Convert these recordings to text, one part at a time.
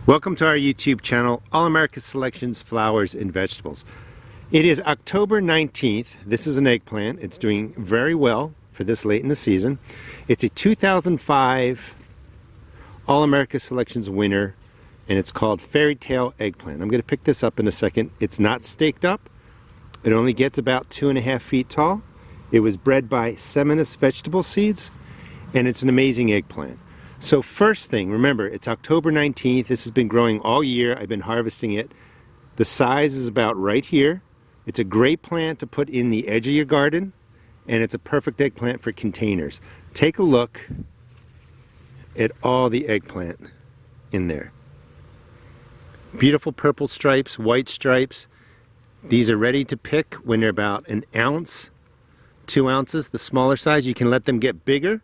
Welcome to our YouTube channel, All America Selections Flowers and Vegetables. It is October 19th. This is an eggplant. It's doing very well for this late in the season. It's a 2005 All America Selections winner, and it's called Fairy Tale Eggplant. I'm going to pick this up in a second. It's not staked up. It only gets about 2.5 feet tall. It was bred by Seminous Vegetable Seeds, and it's an amazing eggplant. So first thing, remember, it's October 19th. This has been growing all year. I've been harvesting it. The size is about right here. It's a great plant to put in the edge of your garden, and it's a perfect eggplant for containers. Take a look at all the eggplant in there. Beautiful purple stripes, white stripes. These are ready to pick when they're about an ounce, 2 ounces, the smaller size. You can let them get bigger.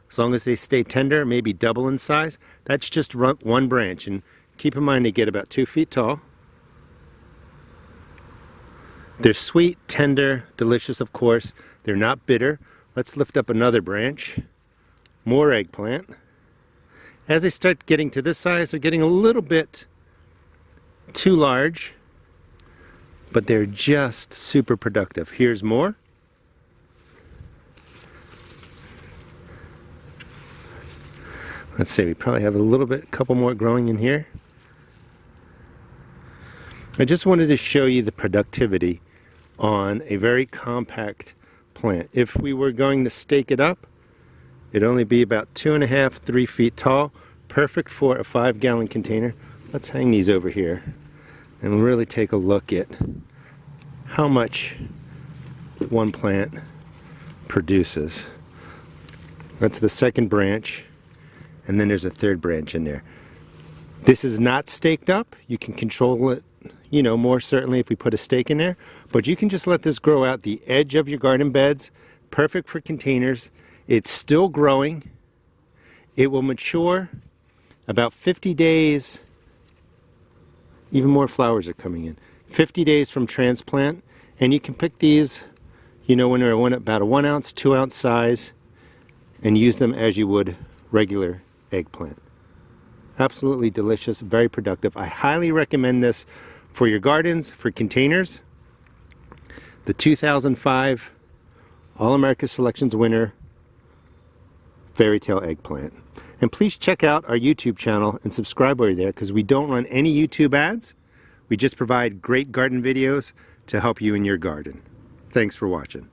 As long as they stay tender, maybe double in size. That's just one branch, and keep in mind they get about 2 feet tall. They're sweet, tender, delicious, of course. They're not bitter. Let's lift up another branch. More eggplant. As they start getting to this size, they're getting a little bit too large, but they're just super productive. Here's more. Let's see, we probably have a couple more growing in here. I just wanted to show you the productivity on a very compact plant. If we were going to stake it up, it'd only be about 2.5, 3 feet tall, perfect for a 5-gallon container. Let's hang these over here and really take a look at how much one plant produces. That's the second branch. And then there's a third branch in there. This is not staked up. You can control it, more certainly if we put a stake in there. But you can just let this grow out the edge of your garden beds. Perfect for containers. It's still growing. It will mature about 50 days. Even more flowers are coming in. 50 days from transplant. And you can pick these, when they're about a 1 ounce, 2 ounce size, and use them as you would regular eggplant. Absolutely delicious, very productive. I highly recommend this for your gardens, for containers. The 2005 All America Selections winner, Fairy Tale Eggplant. And please check out our YouTube channel and subscribe while you're there, because we don't run any YouTube ads. We just provide great garden videos to help you in your garden. Thanks for watching.